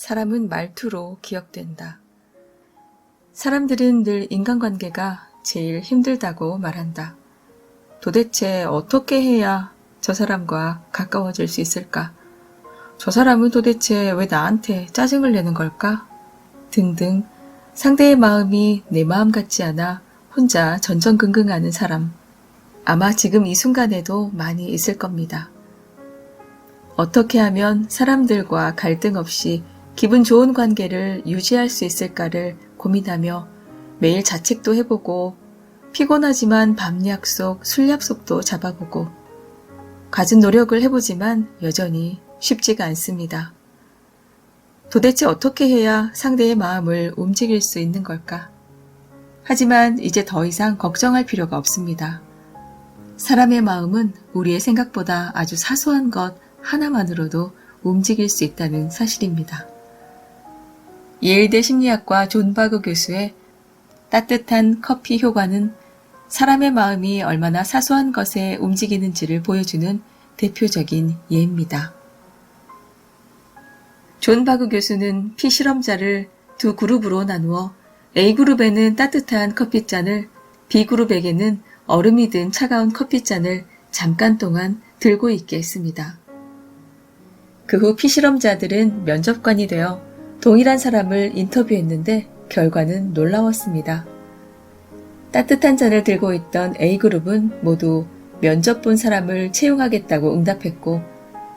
사람은 말투로 기억된다. 사람들은 늘 인간관계가 제일 힘들다고 말한다. 도대체 어떻게 해야 저 사람과 가까워질 수 있을까? 저 사람은 도대체 왜 나한테 짜증을 내는 걸까? 등등 상대의 마음이 내 마음 같지 않아 혼자 전전긍긍하는 사람. 아마 지금 이 순간에도 많이 있을 겁니다. 어떻게 하면 사람들과 갈등 없이 기분 좋은 관계를 유지할 수 있을까를 고민하며 매일 자책도 해보고 피곤하지만 밤 약속, 술 약속도 잡아보고 갖은 노력을 해보지만 여전히 쉽지가 않습니다. 도대체 어떻게 해야 상대의 마음을 움직일 수 있는 걸까? 하지만 이제 더 이상 걱정할 필요가 없습니다. 사람의 마음은 우리의 생각보다 아주 사소한 것 하나만으로도 움직일 수 있다는 사실입니다. 예일대 심리학과 존 바그 교수의 따뜻한 커피 효과는 사람의 마음이 얼마나 사소한 것에 움직이는지를 보여주는 대표적인 예입니다. 존 바그 교수는 피실험자를 두 그룹으로 나누어 A그룹에는 따뜻한 커피잔을, B그룹에게는 얼음이 든 차가운 커피잔을 잠깐 동안 들고 있게 했습니다. 그 후 피실험자들은 면접관이 되어 동일한 사람을 인터뷰했는데 결과는 놀라웠습니다. 따뜻한 잔을 들고 있던 A그룹은 모두 면접 본 사람을 채용하겠다고 응답했고,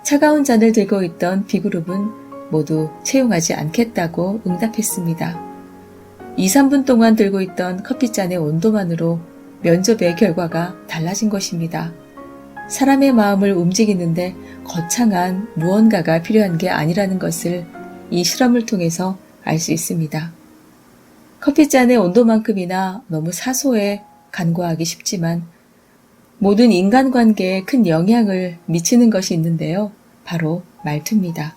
차가운 잔을 들고 있던 B그룹은 모두 채용하지 않겠다고 응답했습니다. 2, 3분 동안 들고 있던 커피잔의 온도만으로 면접의 결과가 달라진 것입니다. 사람의 마음을 움직이는데 거창한 무언가가 필요한 게 아니라는 것을 이 실험을 통해서 알 수 있습니다. 커피잔의 온도만큼이나 너무 사소해 간과하기 쉽지만 모든 인간관계에 큰 영향을 미치는 것이 있는데요. 바로 말투입니다.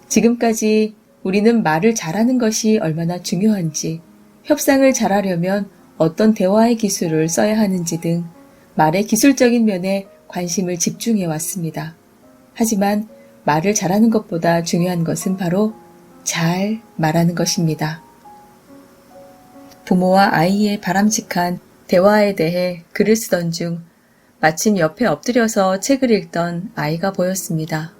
지금까지 우리는 말을 잘하는 것이 얼마나 중요한지, 협상을 잘하려면 어떤 대화의 기술을 써야 하는지 등 말의 기술적인 면에 관심을 집중해 왔습니다. 하지만 말을 잘하는 것보다 중요한 것은 바로 잘 말하는 것입니다. 부모와 아이의 바람직한 대화에 대해 글을 쓰던 중 마침 옆에 엎드려서 책을 읽던 아이가 보였습니다.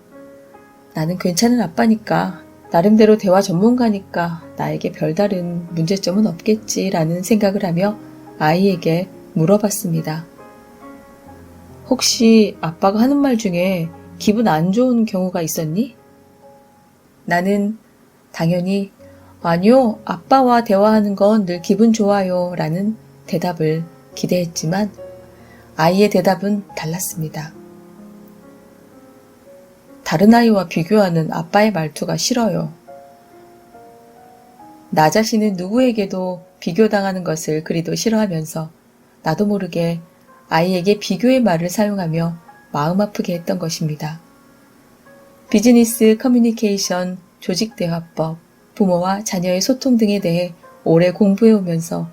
나는 괜찮은 아빠니까, 나름대로 대화 전문가니까 나에게 별다른 문제점은 없겠지라는 생각을 하며 아이에게 물어봤습니다. 혹시 아빠가 하는 말 중에 기분 안 좋은 경우가 있었니? 나는 당연히 아니요, 아빠와 대화하는 건 늘 기분 좋아요 라는 대답을 기대했지만 아이의 대답은 달랐습니다. 다른 아이와 비교하는 아빠의 말투가 싫어요. 나 자신은 누구에게도 비교당하는 것을 그리도 싫어하면서 나도 모르게 아이에게 비교의 말을 사용하며 마음 아프게 했던 것입니다. 비즈니스 커뮤니케이션, 조직대화법, 부모와 자녀의 소통 등에 대해 오래 공부해오면서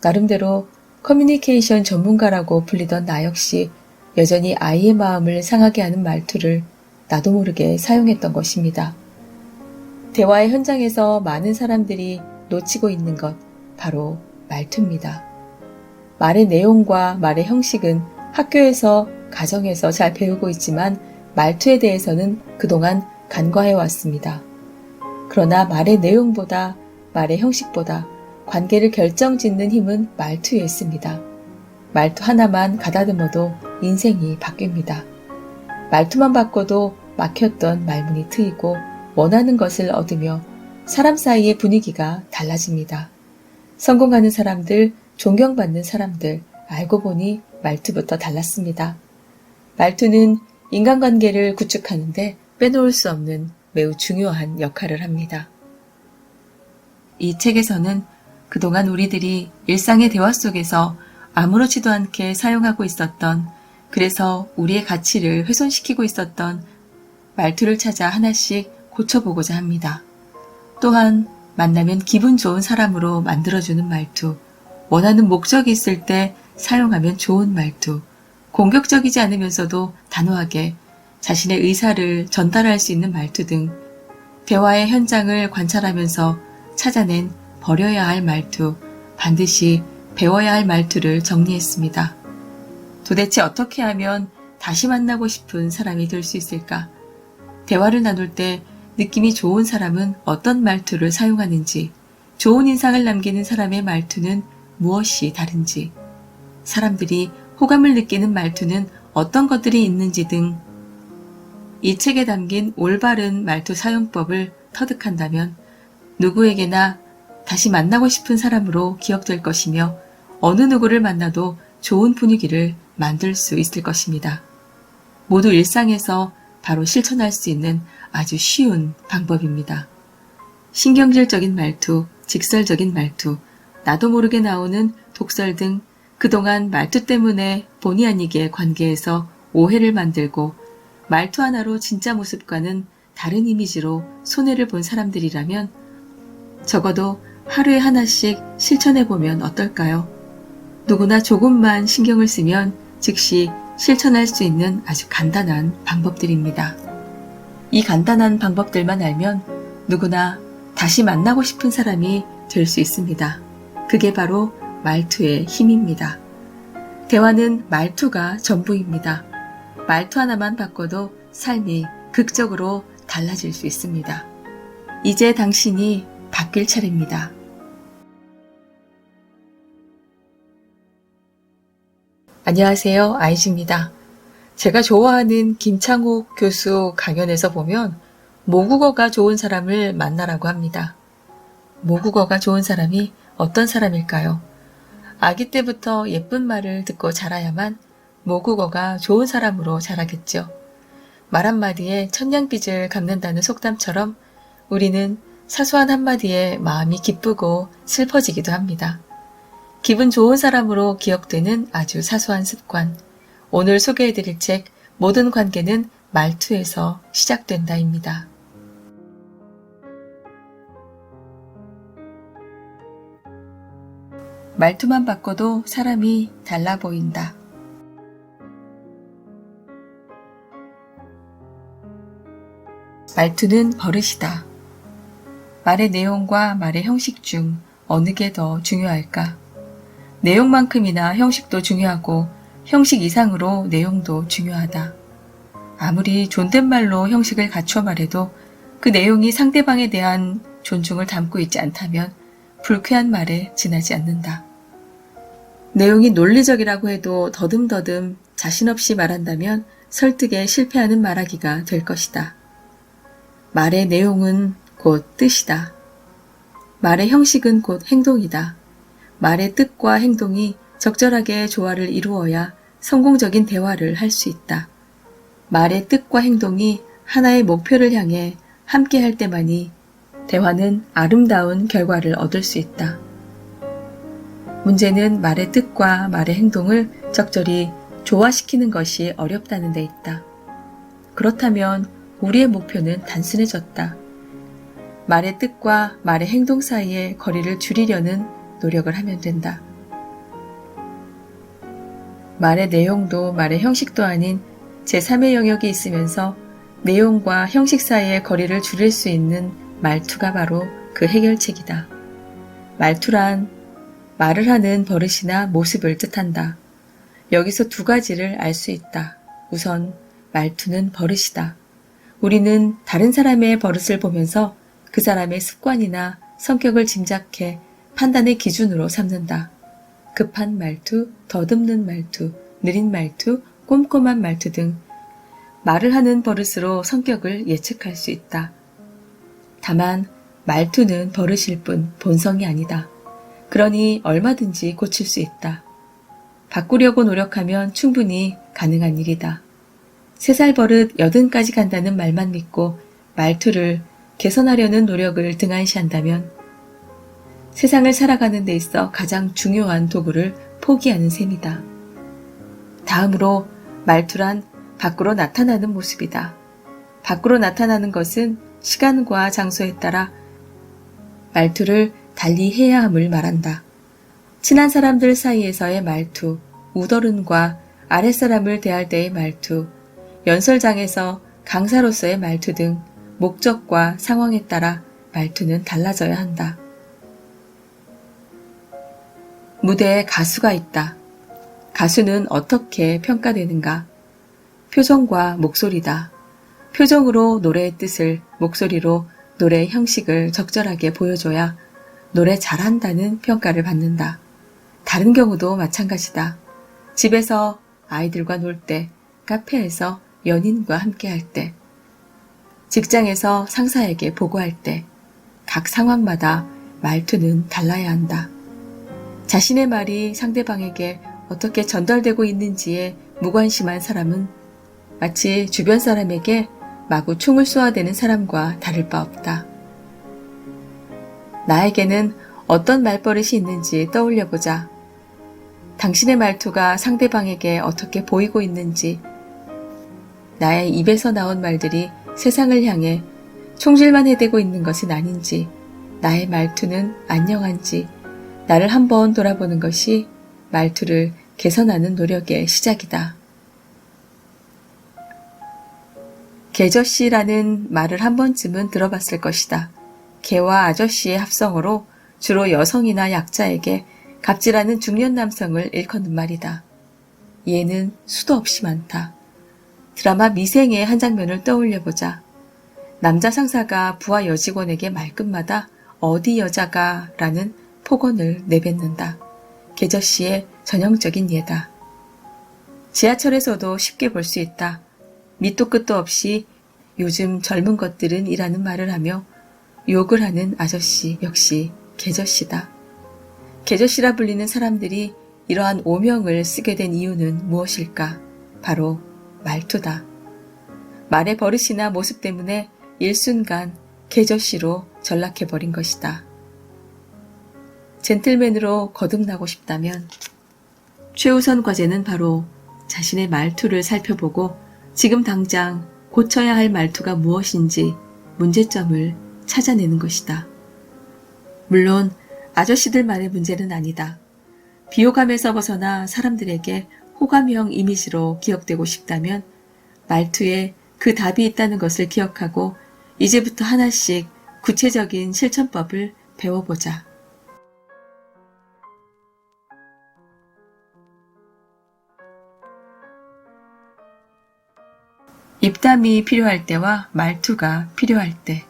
나름대로 커뮤니케이션 전문가라고 불리던 나 역시 여전히 아이의 마음을 상하게 하는 말투를 나도 모르게 사용했던 것입니다. 대화의 현장에서 많은 사람들이 놓치고 있는 것, 바로 말투입니다. 말의 내용과 말의 형식은 학교에서, 가정에서 잘 배우고 있지만 말투에 대해서는 그동안 간과해 왔습니다. 그러나 말의 내용보다, 말의 형식보다 관계를 결정짓는 힘은 말투에 있습니다. 말투 하나만 가다듬어도 인생이 바뀝니다. 말투만 바꿔도 막혔던 말문이 트이고 원하는 것을 얻으며 사람 사이의 분위기가 달라집니다. 성공하는 사람들, 존경받는 사람들, 알고 보니 말투부터 달랐습니다. 말투는 인간관계를 구축하는데 빼놓을 수 없는 매우 중요한 역할을 합니다. 이 책에서는 그동안 우리들이 일상의 대화 속에서 아무렇지도 않게 사용하고 있었던, 그래서 우리의 가치를 훼손시키고 있었던 말투를 찾아 하나씩 고쳐보고자 합니다. 또한 만나면 기분 좋은 사람으로 만들어주는 말투, 원하는 목적이 있을 때 사용하면 좋은 말투, 공격적이지 않으면서도 단호하게 자신의 의사를 전달할 수 있는 말투 등 대화의 현장을 관찰하면서 찾아낸 버려야 할 말투, 반드시 배워야 할 말투를 정리했습니다. 도대체 어떻게 하면 다시 만나고 싶은 사람이 될 수 있을까? 대화를 나눌 때 느낌이 좋은 사람은 어떤 말투를 사용하는지, 좋은 인상을 남기는 사람의 말투는 무엇이 다른지, 사람들이 호감을 느끼는 말투는 어떤 것들이 있는지 등 이 책에 담긴 올바른 말투 사용법을 터득한다면 누구에게나 다시 만나고 싶은 사람으로 기억될 것이며 어느 누구를 만나도 좋은 분위기를 만들 수 있을 것입니다. 모두 일상에서 바로 실천할 수 있는 아주 쉬운 방법입니다. 신경질적인 말투, 직설적인 말투, 나도 모르게 나오는 독설 등 그동안 말투 때문에 본의 아니게 관계에서 오해를 만들고 말투 하나로 진짜 모습과는 다른 이미지로 손해를 본 사람들이라면 적어도 하루에 하나씩 실천해보면 어떨까요? 누구나 조금만 신경을 쓰면 즉시 실천할 수 있는 아주 간단한 방법들입니다. 이 간단한 방법들만 알면 누구나 다시 만나고 싶은 사람이 될 수 있습니다. 그게 바로 말투의 힘입니다. 대화는 말투가 전부입니다. 말투 하나만 바꿔도 삶이 극적으로 달라질 수 있습니다. 이제 당신이 바뀔 차례입니다. 안녕하세요. 아이즈입니다. 제가 좋아하는 김창욱 교수 강연에서 보면 모국어가 좋은 사람을 만나라고 합니다. 모국어가 좋은 사람이 어떤 사람일까요? 아기 때부터 예쁜 말을 듣고 자라야만 모국어가 좋은 사람으로 자라겠죠. 말 한마디에 천냥빚을 갚는다는 속담처럼 우리는 사소한 한마디에 마음이 기쁘고 슬퍼지기도 합니다. 기분 좋은 사람으로 기억되는 아주 사소한 습관. 오늘 소개해드릴 책 모든 관계는 말투에서 시작된다입니다. 말투만 바꿔도 사람이 달라 보인다. 말투는 버릇이다. 말의 내용과 말의 형식 중 어느 게 더 중요할까? 내용만큼이나 형식도 중요하고 형식 이상으로 내용도 중요하다. 아무리 존댓말로 형식을 갖춰 말해도 그 내용이 상대방에 대한 존중을 담고 있지 않다면 불쾌한 말에 지나지 않는다. 내용이 논리적이라고 해도 더듬더듬 자신 없이 말한다면 설득에 실패하는 말하기가 될 것이다. 말의 내용은 곧 뜻이다. 말의 형식은 곧 행동이다. 말의 뜻과 행동이 적절하게 조화를 이루어야 성공적인 대화를 할 수 있다. 말의 뜻과 행동이 하나의 목표를 향해 함께 할 때만이 대화는 아름다운 결과를 얻을 수 있다. 문제는 말의 뜻과 말의 행동을 적절히 조화시키는 것이 어렵다는 데 있다. 그렇다면 우리의 목표는 단순해졌다. 말의 뜻과 말의 행동 사이의 거리를 줄이려는 노력을 하면 된다. 말의 내용도 말의 형식도 아닌 제3의 영역이 있으면서 내용과 형식 사이의 거리를 줄일 수 있는 말투가 바로 그 해결책이다. 말투란 말을 하는 버릇이나 모습을 뜻한다. 여기서 두 가지를 알 수 있다. 우선 말투는 버릇이다. 우리는 다른 사람의 버릇을 보면서 그 사람의 습관이나 성격을 짐작해 판단의 기준으로 삼는다. 급한 말투, 더듬는 말투, 느린 말투, 꼼꼼한 말투 등 말을 하는 버릇으로 성격을 예측할 수 있다. 다만 말투는 버릇일 뿐 본성이 아니다. 그러니 얼마든지 고칠 수 있다. 바꾸려고 노력하면 충분히 가능한 일이다. 3살 버릇 80까지 간다는 말만 믿고 말투를 개선하려는 노력을 등한시한다면 세상을 살아가는 데 있어 가장 중요한 도구를 포기하는 셈이다. 다음으로 말투란 밖으로 나타나는 모습이다. 밖으로 나타나는 것은 시간과 장소에 따라 말투를 달리 해야 함을 말한다. 친한 사람들 사이에서의 말투, 우더른과 아랫사람을 대할 때의 말투, 연설장에서 강사로서의 말투 등 목적과 상황에 따라 말투는 달라져야 한다. 무대에 가수가 있다. 가수는 어떻게 평가되는가? 표정과 목소리다. 표정으로 노래의 뜻을, 목소리로 노래의 형식을 적절하게 보여줘야 노래 잘한다는 평가를 받는다. 다른 경우도 마찬가지다. 집에서 아이들과 놀 때, 카페에서 연인과 함께할 때, 직장에서 상사에게 보고할 때, 각 상황마다 말투는 달라야 한다. 자신의 말이 상대방에게 어떻게 전달되고 있는지에 무관심한 사람은 마치 주변 사람에게 마구 총을 쏘아대는 사람과 다를 바 없다. 나에게는 어떤 말버릇이 있는지 떠올려보자. 당신의 말투가 상대방에게 어떻게 보이고 있는지, 나의 입에서 나온 말들이 세상을 향해 총질만 해대고 있는 것은 아닌지, 나의 말투는 안녕한지, 나를 한번 돌아보는 것이 말투를 개선하는 노력의 시작이다. 개저씨라는 말을 한 번쯤은 들어봤을 것이다. 개와 아저씨의 합성어로 주로 여성이나 약자에게 갑질하는 중년 남성을 일컫는 말이다. 예는 수도 없이 많다. 드라마 미생의 한 장면을 떠올려보자. 남자 상사가 부하 여직원에게 말끝마다 어디 여자가 라는 폭언을 내뱉는다. 개저씨의 전형적인 예다. 지하철에서도 쉽게 볼 수 있다. 밑도 끝도 없이 요즘 젊은 것들은 이라는 말을 하며 욕을 하는 아저씨 역시 개저씨다. 개저씨라 불리는 사람들이 이러한 오명을 쓰게 된 이유는 무엇일까? 바로 말투다. 말의 버릇이나 모습 때문에 일순간 개저씨로 전락해버린 것이다. 젠틀맨으로 거듭나고 싶다면 최우선 과제는 바로 자신의 말투를 살펴보고 지금 당장 고쳐야 할 말투가 무엇인지 문제점을 찾아내는 것이다. 물론 아저씨들만의 문제는 아니다. 비호감에서 벗어나 사람들에게 호감형 이미지로 기억되고 싶다면 말투에 그 답이 있다는 것을 기억하고 이제부터 하나씩 구체적인 실천법을 배워보자. 입담이 필요할 때와 말투가 필요할 때.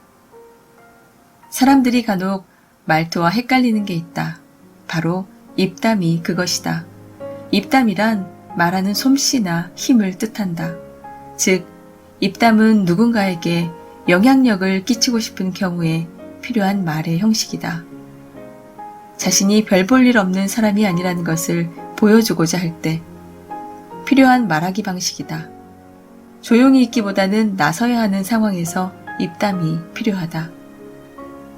사람들이 간혹 말투와 헷갈리는 게 있다. 바로 입담이 그것이다. 입담이란 말하는 솜씨나 힘을 뜻한다. 즉, 입담은 누군가에게 영향력을 끼치고 싶은 경우에 필요한 말의 형식이다. 자신이 별 볼 일 없는 사람이 아니라는 것을 보여주고자 할 때 필요한 말하기 방식이다. 조용히 있기보다는 나서야 하는 상황에서 입담이 필요하다.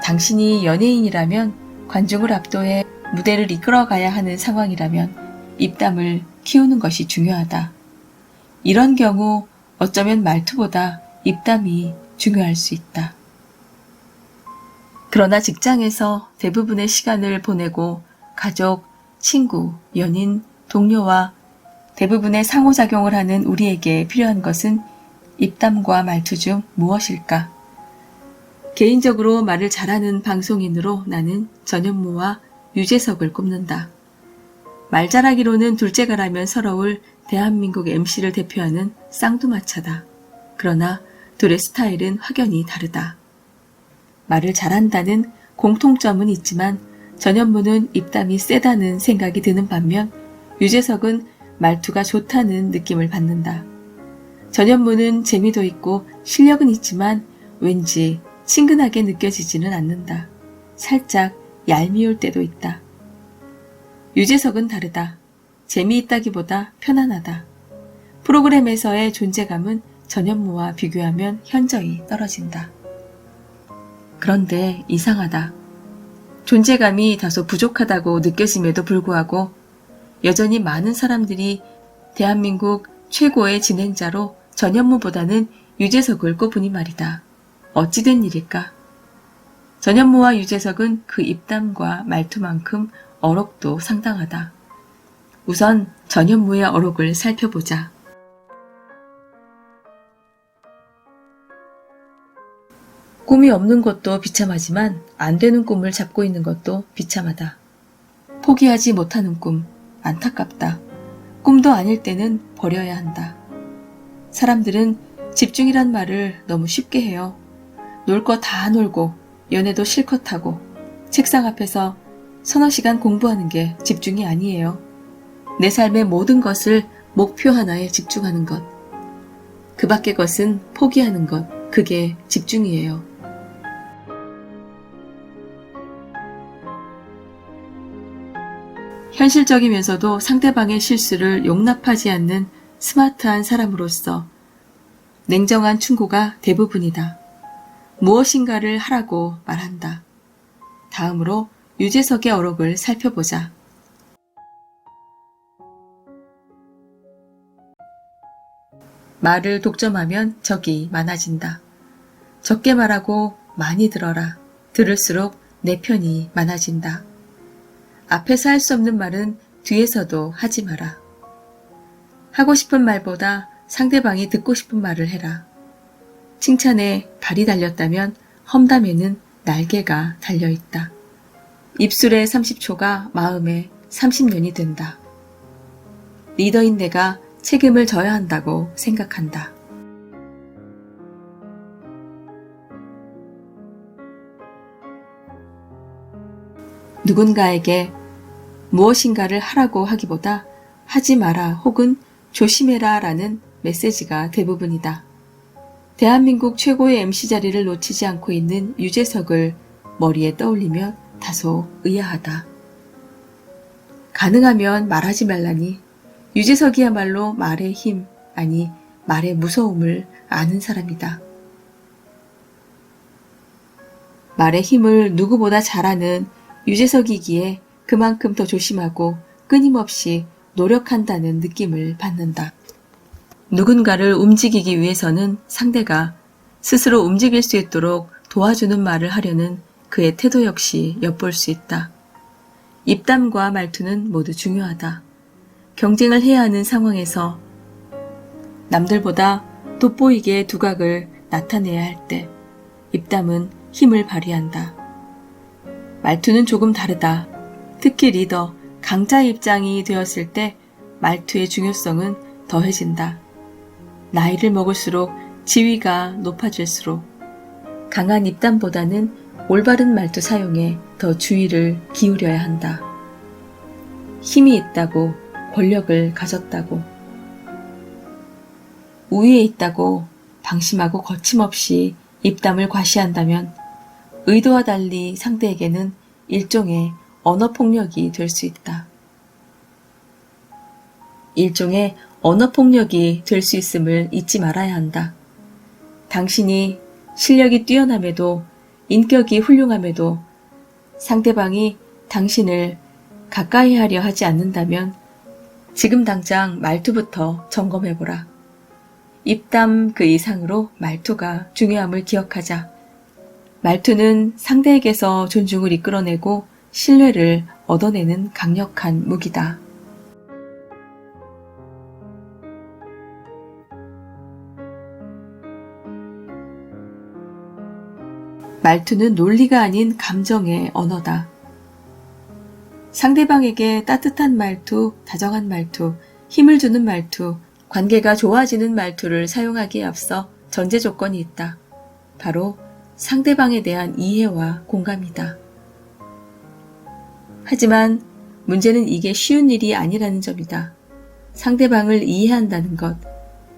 당신이 연예인이라면 관중을 압도해 무대를 이끌어가야 하는 상황이라면 입담을 키우는 것이 중요하다. 이런 경우 어쩌면 말투보다 입담이 중요할 수 있다. 그러나 직장에서 대부분의 시간을 보내고 가족, 친구, 연인, 동료와 대부분의 상호작용을 하는 우리에게 필요한 것은 입담과 말투 중 무엇일까? 개인적으로 말을 잘하는 방송인으로 나는 전현무와 유재석을 꼽는다. 말 잘하기로는 둘째가라면 서러울 대한민국 MC를 대표하는 쌍두마차다. 그러나 둘의 스타일은 확연히 다르다. 말을 잘한다는 공통점은 있지만 전현무는 입담이 세다는 생각이 드는 반면 유재석은 말투가 좋다는 느낌을 받는다. 전현무는 재미도 있고 실력은 있지만 왠지 친근하게 느껴지지는 않는다. 살짝 얄미울 때도 있다. 유재석은 다르다. 재미있다기보다 편안하다. 프로그램에서의 존재감은 전현무와 비교하면 현저히 떨어진다. 그런데 이상하다. 존재감이 다소 부족하다고 느껴짐에도 불구하고 여전히 많은 사람들이 대한민국 최고의 진행자로 전현무보다는 유재석을 꼽으니 말이다. 어찌된 일일까? 전현무와 유재석은 그 입담과 말투만큼 어록도 상당하다. 우선 전현무의 어록을 살펴보자. 꿈이 없는 것도 비참하지만 안 되는 꿈을 잡고 있는 것도 비참하다. 포기하지 못하는 꿈, 안타깝다. 꿈도 아닐 때는 버려야 한다. 사람들은 집중이란 말을 너무 쉽게 해요. 놀 거 다 놀고 연애도 실컷 하고 책상 앞에서 서너 시간 공부하는 게 집중이 아니에요. 내 삶의 모든 것을 목표 하나에 집중하는 것. 그 밖의 것은 포기하는 것. 그게 집중이에요. 현실적이면서도 상대방의 실수를 용납하지 않는 스마트한 사람으로서 냉정한 충고가 대부분이다. 무엇인가를 하라고 말한다. 다음으로 유재석의 어록을 살펴보자. 말을 독점하면 적이 많아진다. 적게 말하고 많이 들어라. 들을수록 내 편이 많아진다. 앞에서 할 수 없는 말은 뒤에서도 하지 마라. 하고 싶은 말보다 상대방이 듣고 싶은 말을 해라. 칭찬에 발이 달렸다면 험담에는 날개가 달려있다. 입술의 30초가 마음의 30년이 된다. 리더인 내가 책임을 져야 한다고 생각한다. 누군가에게 무엇인가를 하라고 하기보다 하지 마라 혹은 조심해라 라는 메시지가 대부분이다. 대한민국 최고의 MC 자리를 놓치지 않고 있는 유재석을 머리에 떠올리면 다소 의아하다. 가능하면 말하지 말라니 유재석이야말로 말의 힘, 아니 말의 무서움을 아는 사람이다. 말의 힘을 누구보다 잘 아는 유재석이기에 그만큼 더 조심하고 끊임없이 노력한다는 느낌을 받는다. 누군가를 움직이기 위해서는 상대가 스스로 움직일 수 있도록 도와주는 말을 하려는 그의 태도 역시 엿볼 수 있다. 입담과 말투는 모두 중요하다. 경쟁을 해야 하는 상황에서 남들보다 돋보이게 두각을 나타내야 할 때 입담은 힘을 발휘한다. 말투는 조금 다르다. 특히 리더, 강자의 입장이 되었을 때 말투의 중요성은 더해진다. 나이를 먹을수록 지위가 높아질수록 강한 입담보다는 올바른 말투 사용에 더 주의를 기울여야 한다. 힘이 있다고, 권력을 가졌다고, 우위에 있다고 방심하고 거침없이 입담을 과시한다면 의도와 달리 상대에게는 일종의 언어폭력이 될 수 있다. 일종의 언어폭력이 될 수 있음을 잊지 말아야 한다. 당신이 실력이 뛰어남에도 인격이 훌륭함에도 상대방이 당신을 가까이 하려 하지 않는다면 지금 당장 말투부터 점검해보라. 입담 그 이상으로 말투가 중요함을 기억하자. 말투는 상대에게서 존중을 이끌어내고 신뢰를 얻어내는 강력한 무기다. 말투는 논리가 아닌 감정의 언어다. 상대방에게 따뜻한 말투, 다정한 말투, 힘을 주는 말투, 관계가 좋아지는 말투를 사용하기에 앞서 전제 조건이 있다. 바로 상대방에 대한 이해와 공감이다. 하지만 문제는 이게 쉬운 일이 아니라는 점이다. 상대방을 이해한다는 것,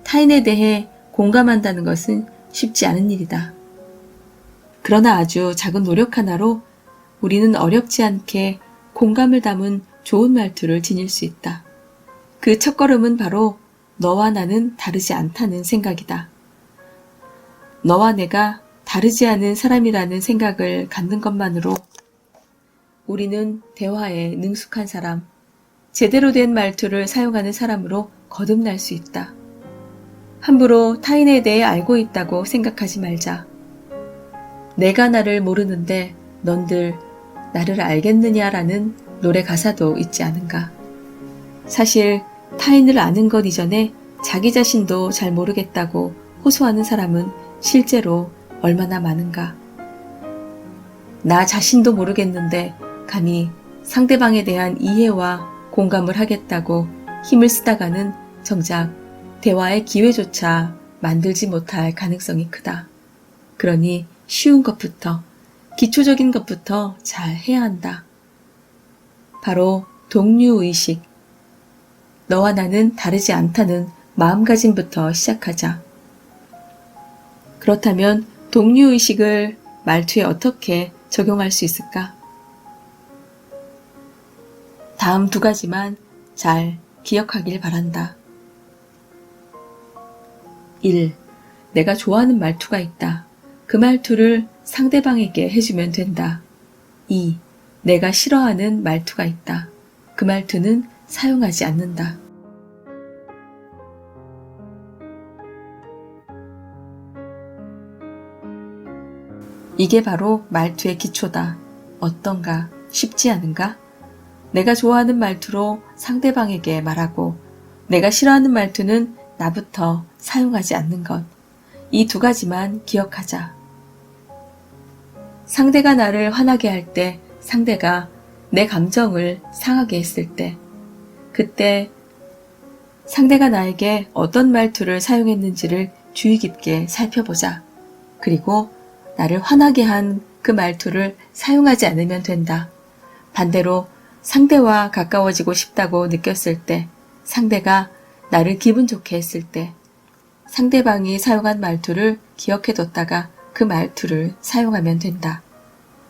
타인에 대해 공감한다는 것은 쉽지 않은 일이다. 그러나 아주 작은 노력 하나로 우리는 어렵지 않게 공감을 담은 좋은 말투를 지닐 수 있다. 그 첫걸음은 바로 너와 나는 다르지 않다는 생각이다. 너와 내가 다르지 않은 사람이라는 생각을 갖는 것만으로 우리는 대화에 능숙한 사람, 제대로 된 말투를 사용하는 사람으로 거듭날 수 있다. 함부로 타인에 대해 알고 있다고 생각하지 말자. 내가 나를 모르는데 넌들 나를 알겠느냐라는 노래 가사도 있지 않은가. 사실 타인을 아는 것 이전에 자기 자신도 잘 모르겠다고 호소하는 사람은 실제로 얼마나 많은가. 나 자신도 모르겠는데 감히 상대방에 대한 이해와 공감을 하겠다고 힘을 쓰다가는 정작 대화의 기회조차 만들지 못할 가능성이 크다. 그러니 쉬운 것부터, 기초적인 것부터 잘 해야 한다. 바로 동료의식. 너와 나는 다르지 않다는 마음가짐부터 시작하자. 그렇다면 동료의식을 말투에 어떻게 적용할 수 있을까? 다음 두 가지만 잘 기억하길 바란다. 1. 내가 좋아하는 말투가 있다. 그 말투를 상대방에게 해주면 된다. 2. 내가 싫어하는 말투가 있다. 그 말투는 사용하지 않는다. 이게 바로 말투의 기초다. 어떤가? 쉽지 않은가? 내가 좋아하는 말투로 상대방에게 말하고 내가 싫어하는 말투는 나부터 사용하지 않는 것. 이 두 가지만 기억하자. 상대가 나를 화나게 할 때, 상대가 내 감정을 상하게 했을 때, 그때 상대가 나에게 어떤 말투를 사용했는지를 주의 깊게 살펴보자. 그리고 나를 화나게 한 그 말투를 사용하지 않으면 된다. 반대로 상대와 가까워지고 싶다고 느꼈을 때, 상대가 나를 기분 좋게 했을 때, 상대방이 사용한 말투를 기억해뒀다가 그 말투를 사용하면 된다.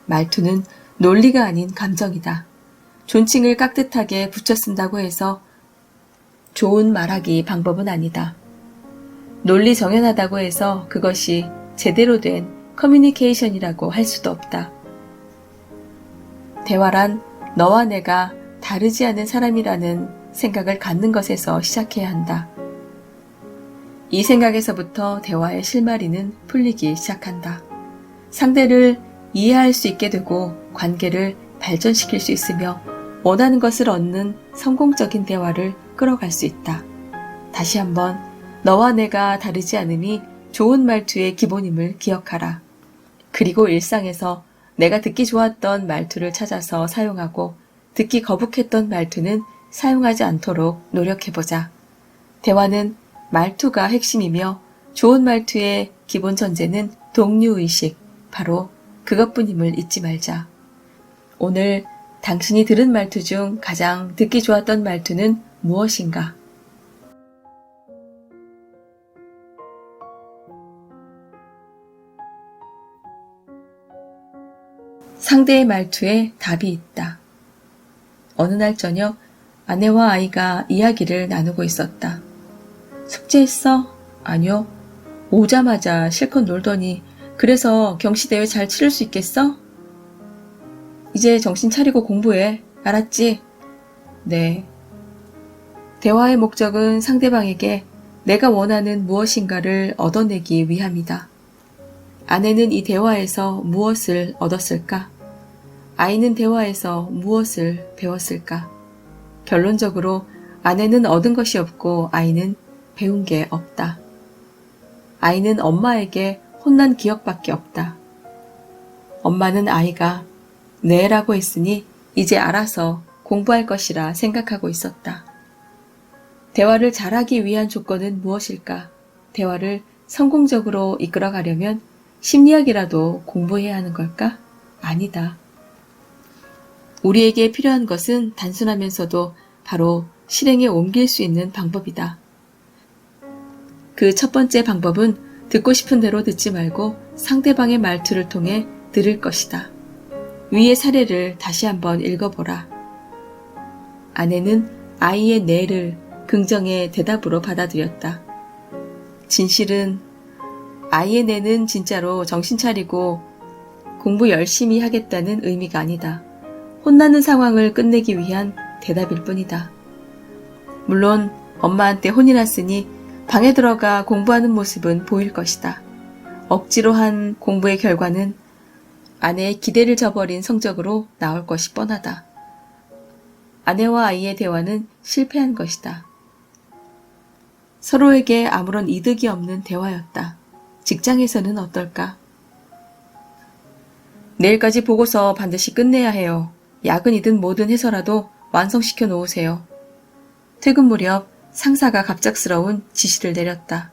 말투는 논리가 아닌 감정이다. 존칭을 깍듯하게 붙여 쓴다고 해서 좋은 말하기 방법은 아니다. 논리 정연하다고 해서 그것이 제대로 된 커뮤니케이션이라고 할 수도 없다. 대화란 너와 내가 다르지 않은 사람이라는 생각을 갖는 것에서 시작해야 한다. 이 생각에서부터 대화의 실마리는 풀리기 시작한다. 상대를 이해할 수 있게 되고 관계를 발전시킬 수 있으며 원하는 것을 얻는 성공적인 대화를 끌어갈 수 있다. 다시 한번 너와 내가 다르지 않음이 좋은 말투의 기본임을 기억하라. 그리고 일상에서 내가 듣기 좋았던 말투를 찾아서 사용하고 듣기 거북했던 말투는 사용하지 않도록 노력해보자. 대화는 말투가 핵심이며 좋은 말투의 기본 전제는 동료의식, 바로 그것뿐임을 잊지 말자. 오늘 당신이 들은 말투 중 가장 듣기 좋았던 말투는 무엇인가? 상대의 말투에 답이 있다. 어느 날 저녁 아내와 아이가 이야기를 나누고 있었다. 숙제했어? 아니요. 오자마자 실컷 놀더니 그래서 경시대회 잘 치를 수 있겠어? 이제 정신 차리고 공부해. 알았지? 네. 대화의 목적은 상대방에게 내가 원하는 무엇인가를 얻어내기 위함이다. 아내는 이 대화에서 무엇을 얻었을까? 아이는 대화에서 무엇을 배웠을까? 결론적으로 아내는 얻은 것이 없고 아이는 배운 게 없다. 아이는 엄마에게 혼난 기억밖에 없다. 엄마는 아이가 네라고 했으니 이제 알아서 공부할 것이라 생각하고 있었다. 대화를 잘하기 위한 조건은 무엇일까? 대화를 성공적으로 이끌어가려면 심리학이라도 공부해야 하는 걸까? 아니다. 우리에게 필요한 것은 단순하면서도 바로 실행에 옮길 수 있는 방법이다. 그 첫 번째 방법은 듣고 싶은 대로 듣지 말고 상대방의 말투를 통해 들을 것이다. 위의 사례를 다시 한번 읽어보라. 아내는 아이의 네를 긍정의 대답으로 받아들였다. 진실은 아이의 네는 진짜로 정신 차리고 공부 열심히 하겠다는 의미가 아니다. 혼나는 상황을 끝내기 위한 대답일 뿐이다. 물론 엄마한테 혼이 났으니 방에 들어가 공부하는 모습은 보일 것이다. 억지로 한 공부의 결과는 아내의 기대를 저버린 성적으로 나올 것이 뻔하다. 아내와 아이의 대화는 실패한 것이다. 서로에게 아무런 이득이 없는 대화였다. 직장에서는 어떨까? 내일까지 보고서 반드시 끝내야 해요. 야근이든 뭐든 해서라도 완성시켜 놓으세요. 퇴근 무렵 상사가 갑작스러운 지시를 내렸다.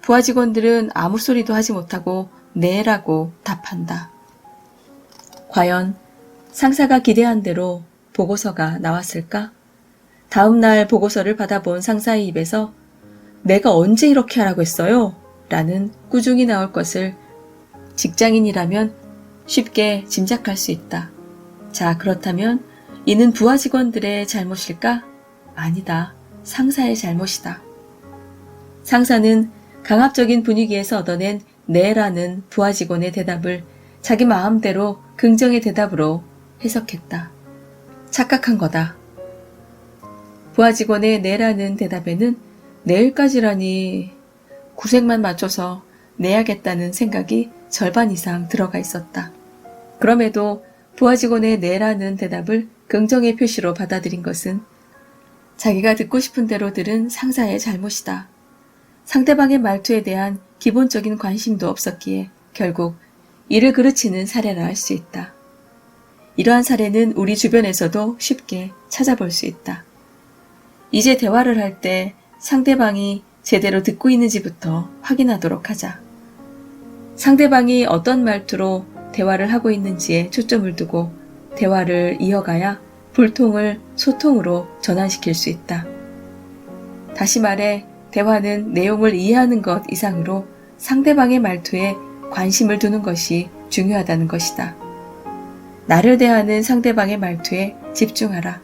부하 직원들은 아무 소리도 하지 못하고 네라고 답한다. 과연 상사가 기대한 대로 보고서가 나왔을까? 다음 날 보고서를 받아본 상사의 입에서 내가 언제 이렇게 하라고 했어요? 라는 꾸중이 나올 것을 직장인이라면 쉽게 짐작할 수 있다. 자, 그렇다면 이는 부하 직원들의 잘못일까? 아니다. 상사의 잘못이다. 상사는 강압적인 분위기에서 얻어낸 네라는 부하 직원의 대답을 자기 마음대로 긍정의 대답으로 해석했다. 착각한 거다. 부하 직원의 네라는 대답에는 내일까지라니 구색만 맞춰서 내야겠다는 생각이 절반 이상 들어가 있었다. 그럼에도 부하 직원의 네라는 대답을 긍정의 표시로 받아들인 것은 자기가 듣고 싶은 대로 들은 상사의 잘못이다. 상대방의 말투에 대한 기본적인 관심도 없었기에 결국 이를 그르치는 사례라 할 수 있다. 이러한 사례는 우리 주변에서도 쉽게 찾아볼 수 있다. 이제 대화를 할 때 상대방이 제대로 듣고 있는지부터 확인하도록 하자. 상대방이 어떤 말투로 대화를 하고 있는지에 초점을 두고 대화를 이어가야 불통을 소통으로 전환시킬 수 있다. 다시 말해 대화는 내용을 이해하는 것 이상으로 상대방의 말투에 관심을 두는 것이 중요하다는 것이다. 나를 대하는 상대방의 말투에 집중하라.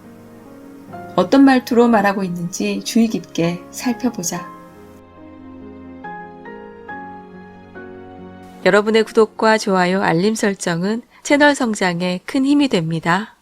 어떤 말투로 말하고 있는지 주의 깊게 살펴보자. 여러분의 구독과 좋아요, 알림 설정은 채널 성장에 큰 힘이 됩니다.